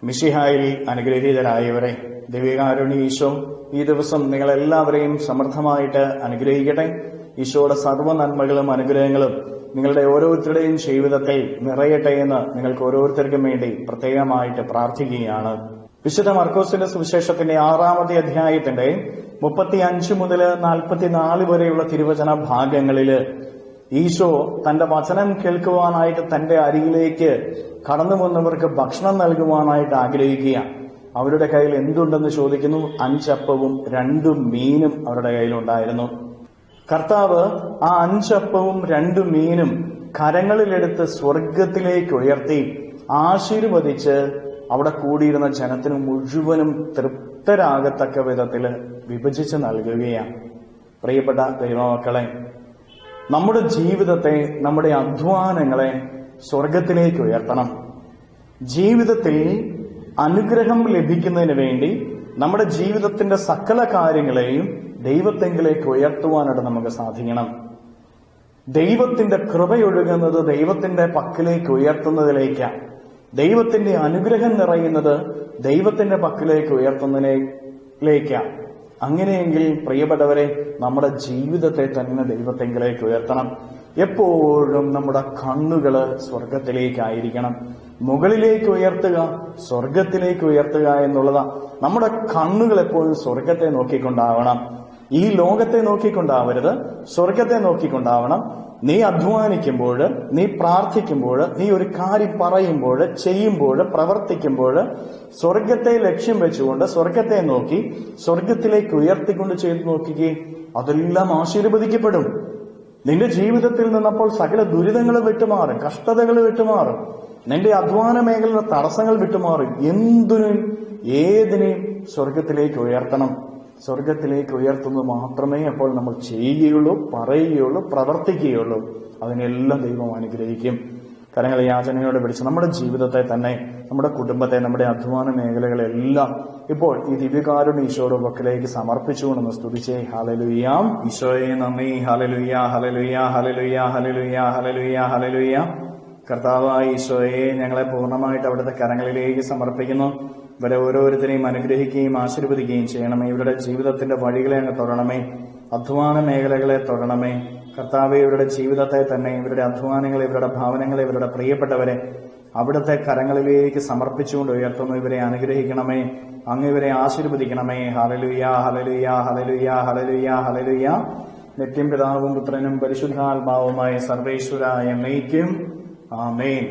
മിശിഹായിൽ അനുഗ്രഹീതരായവരെ, ദിവ്യകാരുണ്യ ഈശോ ഈ ദിവസം നിങ്ങളെല്ലാവരെയും സമൃദ്ധമായിട്ട് അനുഗ്രഹിക്കട്ടെ. ഈശോയുടെ സർവ്വ നന്മകളും അനുഗ്രഹങ്ങളും നിങ്ങളുടെ ഓരോരുത്തരുടെയും ജീവിതത്തിൽ നിറയട്ടെ എന്ന് നിങ്ങൾക്ക് ഓരോരുത്തർക്കും വേണ്ടി പ്രത്യേകമായിട്ട് പ്രാർത്ഥിക്കുകയാണ്. വിശുദ്ധ മർക്കോസിന്റെ സുവിശേഷത്തിന്റെ 6-ാമത്തെ അധ്യായത്തിന്റെ 35 മുതൽ 44 വരെയുള്ള തിരുവചന ഭാഗങ്ങളില് ഈശോ തന്റെ വചനം കേൾക്കുവാനായിട്ട് തന്റെ അരികിലേക്ക് കടന്നു വന്നവർക്ക് ഭക്ഷണം നൽകുവാനായിട്ട് ആഗ്രഹിക്കുക. അവരുടെ കയ്യിൽ എന്തുണ്ടെന്ന് ചോദിക്കുന്നു. 5 അപ്പവും 2 മീനും അവരുടെ കയ്യിലുണ്ടായിരുന്നു. കർത്താവ് ആ 5 അപ്പവും 2 മീനും കരങ്ങളിലെടുത്ത് സ്വർഗത്തിലേക്ക് ഉയർത്തി ആശീർവദിച്ച് അവിടെ കൂടിയിരുന്ന ജനത്തിന് മുഴുവനും തൃപ്തരാകത്തക്ക വിധത്തില് വിഭജിച്ച് നൽകുകയാണ്. പ്രിയപ്പെട്ട ദൈവമക്കളെ, നമ്മുടെ ജീവിതത്തെ, നമ്മുടെ അധ്വാനങ്ങളെ സ്വർഗത്തിലേക്ക് ഉയർത്തണം. ജീവിതത്തിൽ അനുഗ്രഹം ലഭിക്കുന്നതിന് വേണ്ടി നമ്മുടെ ജീവിതത്തിന്റെ സകല കാര്യങ്ങളെയും ദൈവത്തെങ്കിലേക്ക് ഉയർത്തുവാനായിട്ട് നമുക്ക് സാധിക്കണം. ദൈവത്തിന്റെ കൃപയൊഴുകുന്നത് ദൈവത്തിന്റെ പക്കലേക്ക് ഉയർത്തുന്നതിലേക്കാണ്. ദൈവത്തിന്റെ അനുഗ്രഹം നിറയുന്നത് ദൈവത്തിന്റെ പക്കലേക്ക് ഉയർത്തുന്നതിലേക്കാണ്. അങ്ങനെയെങ്കിൽ പ്രിയപ്പെട്ടവരെ, നമ്മുടെ ജീവിതത്തെ തന്നെ ദൈവത്തെങ്കിലേക്ക് ഉയർത്തണം. എപ്പോഴും നമ്മുടെ കണ്ണുകള് സ്വർഗത്തിലേക്കായിരിക്കണം. മുകളിലേക്ക് ഉയർത്തുക, സ്വർഗത്തിലേക്ക് ഉയർത്തുക എന്നുള്ളതാ. നമ്മുടെ കണ്ണുകൾ എപ്പോഴും സ്വർഗത്തെ നോക്കിക്കൊണ്ടാവണം. ഈ ലോകത്തെ നോക്കിക്കൊണ്ടാവരുത്, സ്വർഗത്തെ നോക്കിക്കൊണ്ടാവണം. നീ അധ്വാനിക്കുമ്പോൾ, നീ പ്രാർത്ഥിക്കുമ്പോൾ, നീ ഒരു കാര്യം പറയുമ്പോൾ, ചെയ്യുമ്പോൾ, പ്രവർത്തിക്കുമ്പോൾ സ്വർഗത്തെ ലക്ഷ്യം വെച്ചുകൊണ്ട് സ്വർഗത്തെ നോക്കി സ്വർഗത്തിലേക്ക് ഉയർത്തിക്കൊണ്ട് ചെയ്ത് നോക്കിക്കേ. അതെല്ലാം ആശീർവദിക്കപ്പെടും. നിന്റെ ജീവിതത്തിൽ നിന്നപ്പോൾ സകല ദുരിതങ്ങൾ വിട്ടുമാറും, കഷ്ടതകൾ വിട്ടുമാറും, നിന്റെ അധ്വാന മേഖലയിലെ തടസ്സങ്ങൾ വിട്ടുമാറും. എന്തിനും ഏതിനെയും സ്വർഗത്തിലേക്ക് ഉയർത്തണം. സ്വർഗത്തിലേക്ക് ഉയർത്തുന്നത് മാത്രമേ അപ്പോൾ നമ്മൾ ചെയ്യുകയുള്ളൂ, പറയുകയുള്ളൂ, പ്രവർത്തിക്കുകയുള്ളൂ. അതിനെല്ലാം ദൈവം അനുഗ്രഹിക്കും. കരങ്ങളെ യാചനയോടെ പിടിച്ച് നമ്മുടെ ജീവിതത്തെ തന്നെ, നമ്മുടെ കുടുംബത്തെ, നമ്മുടെ അധ്വാന മേഖലകളെല്ലാം ഇപ്പോൾ ഈ ദിവ്യകാരുണ്യ ഈശോയുടെ പക്കലേക്ക് സമർപ്പിച്ചുകൊണ്ടെന്ന് സ്തുതിച്ചേ. ഹല്ലേലൂയ. ഈശോയെ നന്ദി. Hallelujah, hallelujah, hallelujah, hallelujah, hallelujah, hallelujah. കർത്താവായ ഈശോയെ, ഞങ്ങളെ പൂർണ്ണമായിട്ട് അവിടുത്തെ കരങ്ങളിലേക്ക് സമർപ്പിക്കുന്നു. ഇവരെ ഓരോരുത്തരെയും അനുഗ്രഹിക്കുകയും ആശീർവദിക്കുകയും ചെയ്യണമേ. ഇവരുടെ ജീവിതത്തിന്റെ വഴികളെ അങ്ങ് തൊടണമേ. അധ്വാന മേഖലകളെ തൊടണമേ. കർത്താവെ, ഇവരുടെ ജീവിതത്തെ തന്നെ, ഇവരുടെ അധ്വാനങ്ങളെ, ഇവരുടെ ഭാവനങ്ങളെ, ഇവരുടെ പ്രിയപ്പെട്ടവരെ അവിടുത്തെ കരങ്ങളിലേക്ക് സമർപ്പിച്ചുകൊണ്ട് ഉയർത്തുന്നു. ഇവരെ അനുഗ്രഹിക്കണമേ. അങ്ങ് ഇവരെ ആശീർവദിക്കണമേ. Hallelujah, hallelujah, hallelujah, hallelujah, hallelujah. നിത്യം പിതാവും പുത്രനും പരിശുദ്ധാത്മാവുമായ സർവേശ്വരായ എന്നേക്കും ആമേൻ.